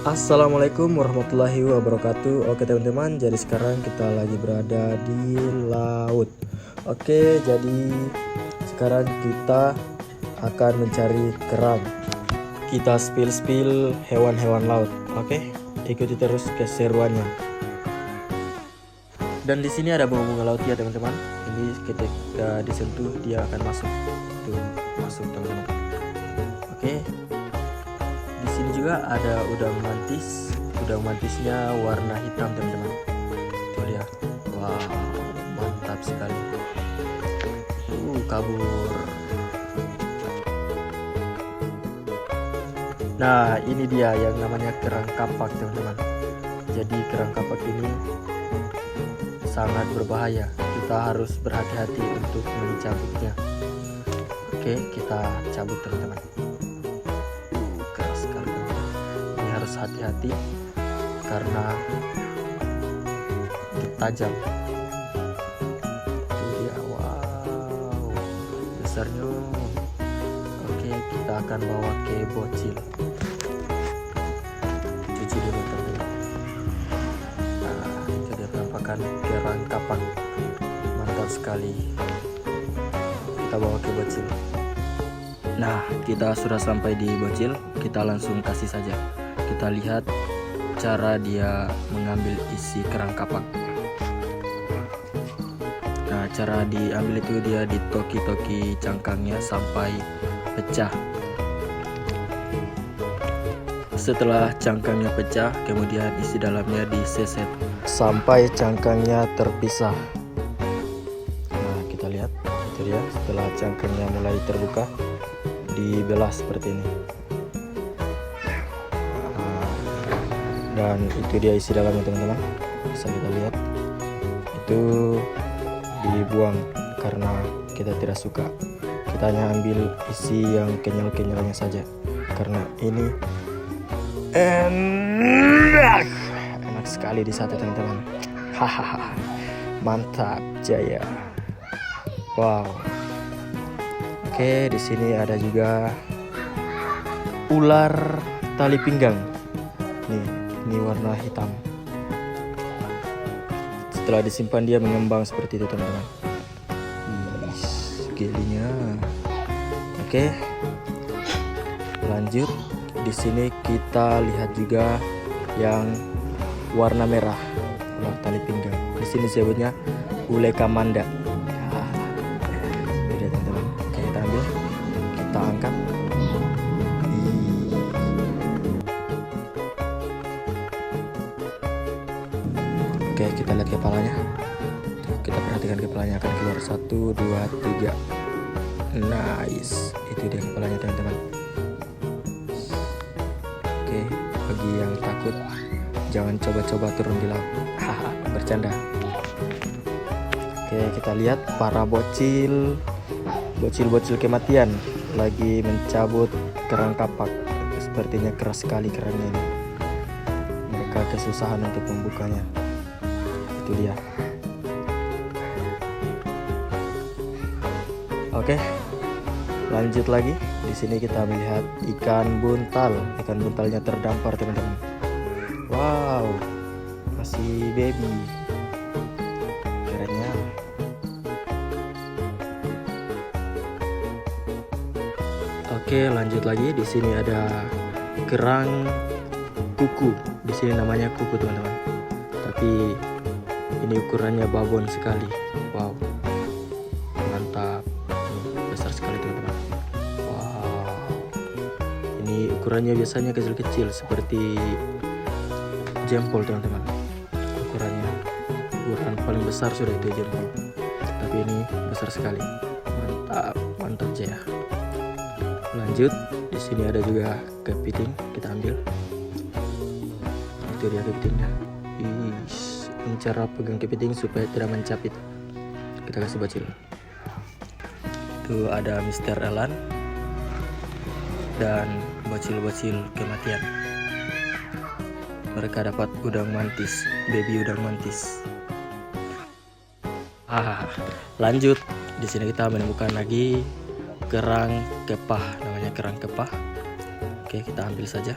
Assalamualaikum warahmatullahi wabarakatuh. Oke teman-teman, jadi sekarang kita lagi berada di laut. Oke, jadi sekarang kita akan mencari kerang. Kita spill hewan-hewan laut. Oke, ikuti terus keseruannya. Dan di sini ada bunga-bunga laut ya teman-teman. Ini ketika disentuh dia akan masuk. Tuh, masuk teman-teman. Oke. Di sini juga ada udang mantis. Udang mantisnya warna hitam teman-teman. Tuh lihat. Wow, mantap sekali. Kabur. Nah, ini dia yang namanya kerang kapak teman-teman. Jadi kerang kapak ini sangat berbahaya. Kita harus berhati-hati untuk mencabutnya. Oke, kita cabut teman-teman. Keras sekali teman-teman. Ini harus hati-hati karena tajam. Itu dia, wow, besarnya. Oke, kita akan bawa ke bocil. Cuci dulu teman-teman. Nah, itu dia penampakan kerang kapak. Mantap sekali. Kita bawa ke bocil. Nah, kita sudah sampai di bocil. Kita langsung kasih saja. Kita lihat cara dia mengambil isi kerang kapak. Nah, cara diambil itu dia ditoki-toki cangkangnya sampai pecah. Setelah cangkangnya pecah, kemudian isi dalamnya diseset sampai cangkangnya terpisah. Nah, kita lihat itu dia. Setelah cangkangnya mulai terbuka, dibelah seperti ini. Dan itu dia isi dalamnya teman-teman. Bisa kita lihat. Itu dibuang karena kita tidak suka. Kita hanya ambil isi yang kenyal-kenyalnya saja. Karena ini enak sekali di sate teman-teman. Hahaha, mantap jaya. Wow. Oke, di sini ada juga ular tali pinggang. Ini warna hitam. Setelah disimpan dia mengembang seperti itu teman-teman. Gilinya. Oke. Lanjut. Di sini kita lihat juga yang warna merah, ular tali pinggang. Di sini sebutnya ule kamanda. Ini teman-teman. Oke, kita ambil, kita angkat. Oke, kita lihat kepalanya. Kita perhatikan kepalanya akan keluar 1, 2, 3. Nice. Itu dia kepalanya teman-teman. Oke, bagi yang takut jangan coba-coba turun di laut. Haha, bercanda. Oke, kita lihat para bocil kematian lagi mencabut kerang kapak. Sepertinya keras sekali kerangnya ini. Mereka kesusahan untuk membukanya. Itu dia. Oke, lanjut lagi. Di sini kita melihat ikan buntal. Ikan buntalnya terdampar teman-teman. Wow, masih baby. Kerennya. Oke, lanjut lagi. Di sini ada kerang kuku. Di sini namanya kuku teman-teman. Tapi ini ukurannya babon sekali. Wow, mantap. Besar sekali teman-teman. Wow, ini ukurannya biasanya kecil-kecil seperti jempol teman-teman. Ukuran paling besar sudah itu jempol. Tapi ini besar sekali. Mantap jaya. Lanjut, di sini ada juga kepiting. Kita ambil. Itu dia kepitingnya. Ini cara pegang kepiting supaya tidak mencapit. Kita kasih bocil. Itu ada Mr. Elan dan bocil-bocil kematian. Mereka dapat udang mantis, baby udang mantis. Lanjut, di sini kita menemukan lagi kerang kepah, namanya kerang kepah. Oke, kita ambil saja.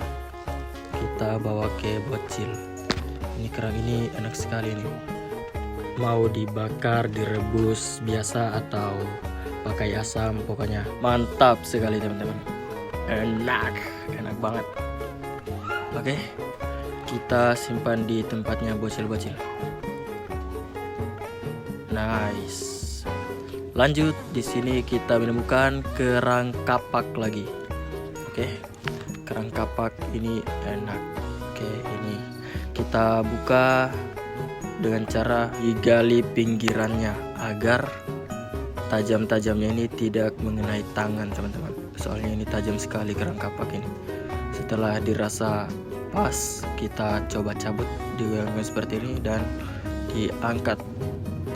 kita bawa ke bocil. Ini kerang ini enak sekali nih. Mau dibakar, direbus biasa atau pakai asam, pokoknya mantap sekali teman-teman. Enak banget. Oke, kita simpan di tempatnya bocil-bocil. Nice. Lanjut, di sini kita menemukan kerang kapak lagi. Oke, kerang kapak ini enak. Oke, ini kita buka dengan cara digali pinggirannya agar tajam-tajamnya ini tidak mengenai tangan teman-teman. Soalnya ini tajam sekali kerang kapak ini. Setelah dirasa pas, kita coba cabut dengan seperti ini dan diangkat.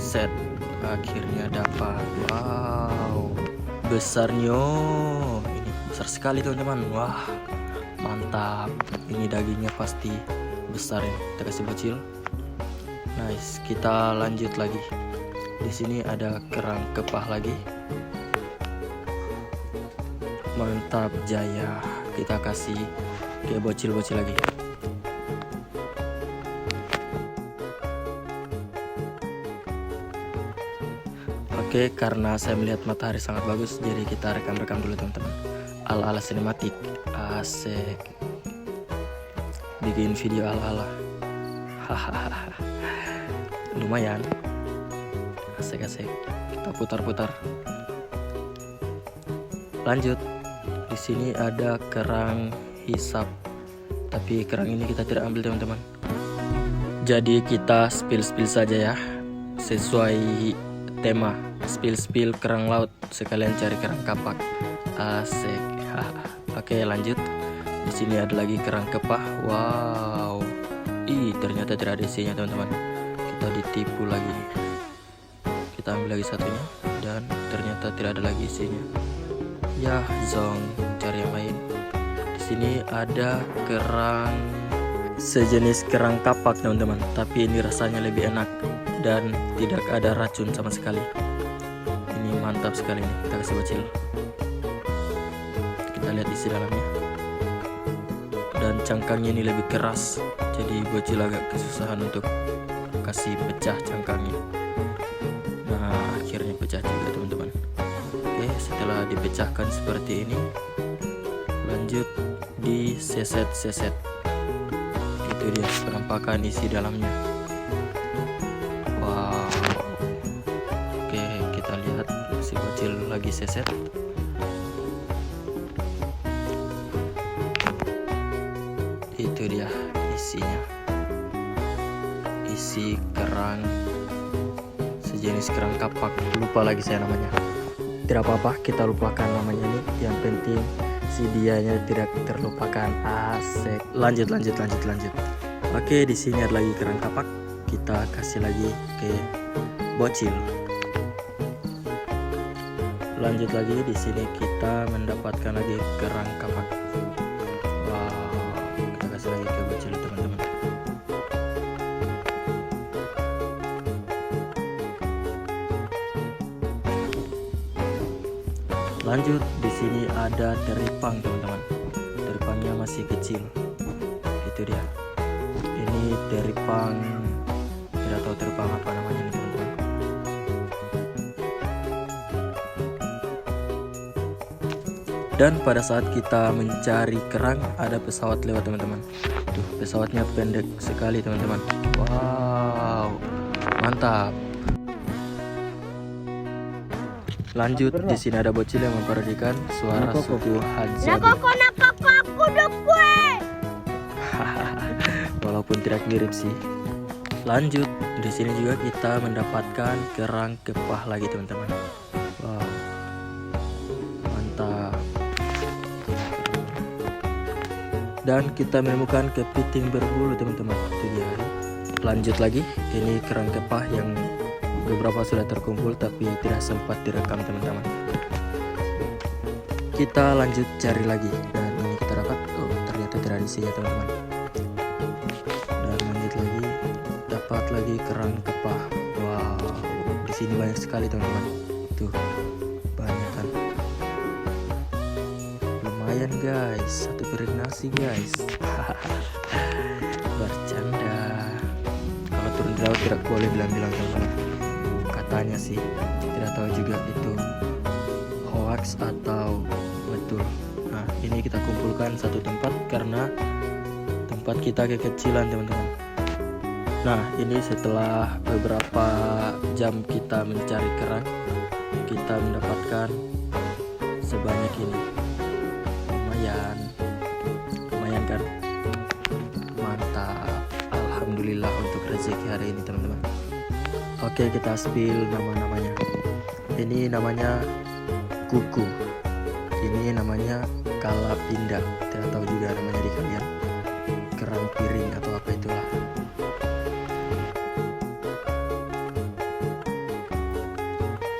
Set, akhirnya dapat. Wow, besarnya ini besar sekali teman-teman. Wah, mantap. Ini dagingnya pasti besar ya. Kita kasih bocil. Nice, kita lanjut lagi. Di sini ada kerang kepah lagi. Mantap jaya. Kita kasih ke bocil-bocil lagi. Oke, karena saya melihat matahari sangat bagus, jadi kita rekam-rekam dulu teman-teman. Ala-ala sinematik. Asik. Bikin video ala-ala. Hahaha. Lumayan. Asik-asik. Kita putar-putar. Lanjut. Di sini ada kerang hisap. Tapi kerang ini kita tidak ambil teman-teman. Jadi kita spill-spill saja ya. Sesuai tema. Spill kerang laut, sekalian cari kerang kapak. Asik. Oke, lanjut. Di sini ada lagi kerang kepah. Wow. Ternyata tidak ada isinya teman-teman. Kita ditipu lagi. Kita ambil lagi satunya dan ternyata tidak ada lagi isinya. Ya, zong, cari yang lain. Di sini ada kerang sejenis kerang kapak teman-teman, tapi ini rasanya lebih enak dan tidak ada racun sama sekali. Ini mantap sekali nih. Kita kasih bocil. Kita lihat isi dalamnya. Dan cangkangnya ini lebih keras, jadi bocil agak kesusahan untuk kasih pecah cangkangnya. Nah, akhirnya pecah juga teman-teman. Oke, setelah dipecahkan seperti ini, lanjut di seset-seset. Itu dia penampakan isi dalamnya. Wow. Oke, kita lihat si bocil lagi seset. Itu dia isinya. Isi kerang sejenis kerang kapak. Lupa lagi saya namanya. Tidak apa-apa, kita lupakan namanya ini. Yang penting si dianya tidak terlupakan. Asik. Lanjut. Oke, di sini ada lagi kerang kapak. Kita kasih lagi ke bocil. Lanjut lagi, di sini kita mendapatkan lagi kerang kapak. Lagi ke bocil teman-teman. Lanjut, di sini ada teripang teman-teman. Teripangnya masih kecil. Itu dia. Ini teripang, tidak tahu teripang apa namanya nih teman-teman. Dan pada saat kita mencari kerang, ada pesawat lewat teman-teman. Tuh, pesawatnya pendek sekali teman-teman. Wow, mantap. Lanjut, di sini ada bocil yang memparodikan suara suku Hadzadi. Walaupun tidak mirip sih. Lanjut, di sini juga kita mendapatkan kerang kepah lagi teman-teman. Wow, mantap. Dan kita menemukan kepiting berbulu teman-teman. Itu dia. Lanjut lagi, ini kerang kepah yang beberapa sudah terkumpul tapi tidak sempat direkam teman-teman. Kita lanjut cari lagi dan ini kita dapat. Oh, ternyata tidak ada isinya teman-teman. Dan lanjut lagi, dapat lagi kerang kepah. Wow, di sini banyak sekali teman-teman. Tuh, banyak kan. Lumayan lumayan guys, satu piring nasi guys. Bercanda. Kalau turun di laut tidak boleh bilang-bilang teman-teman. Katanya sih, tidak tahu juga itu hoax atau betul. Nah, ini kita kumpulkan satu tempat karena tempat kita kekecilan teman-teman. Nah, ini setelah beberapa jam kita mencari kerang, kita mendapatkan sebanyak ini. Lumayan kan? Mantap. Alhamdulillah untuk rezeki hari ini teman-teman. Oke, kita spill nama-namanya. Ini namanya kuku. Ini namanya kalapinda. Tidak tahu juga namanya di kalian. Kerang piring atau apa itulah.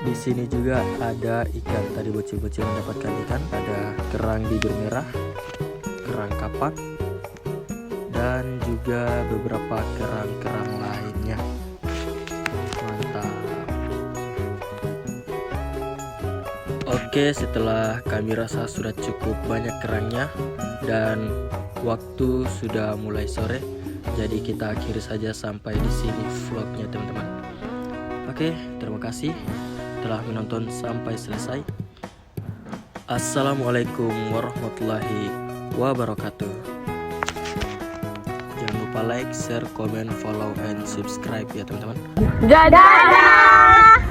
Di sini juga ada ikan. Tadi bocil-bocil mendapatkan ikan. Ada kerang bibir merah, kerang kapak, dan juga beberapa kerang-kerang lainnya. Mantap. Oke, setelah kami rasa sudah cukup banyak kerangnya dan waktu sudah mulai sore, jadi kita akhiri saja sampai di sini vlognya teman-teman. Oke, terima kasih telah menonton sampai selesai. Assalamualaikum warahmatullahi wabarakatuh. Jangan lupa like, share, comment, follow, and subscribe ya teman-teman. Dadah!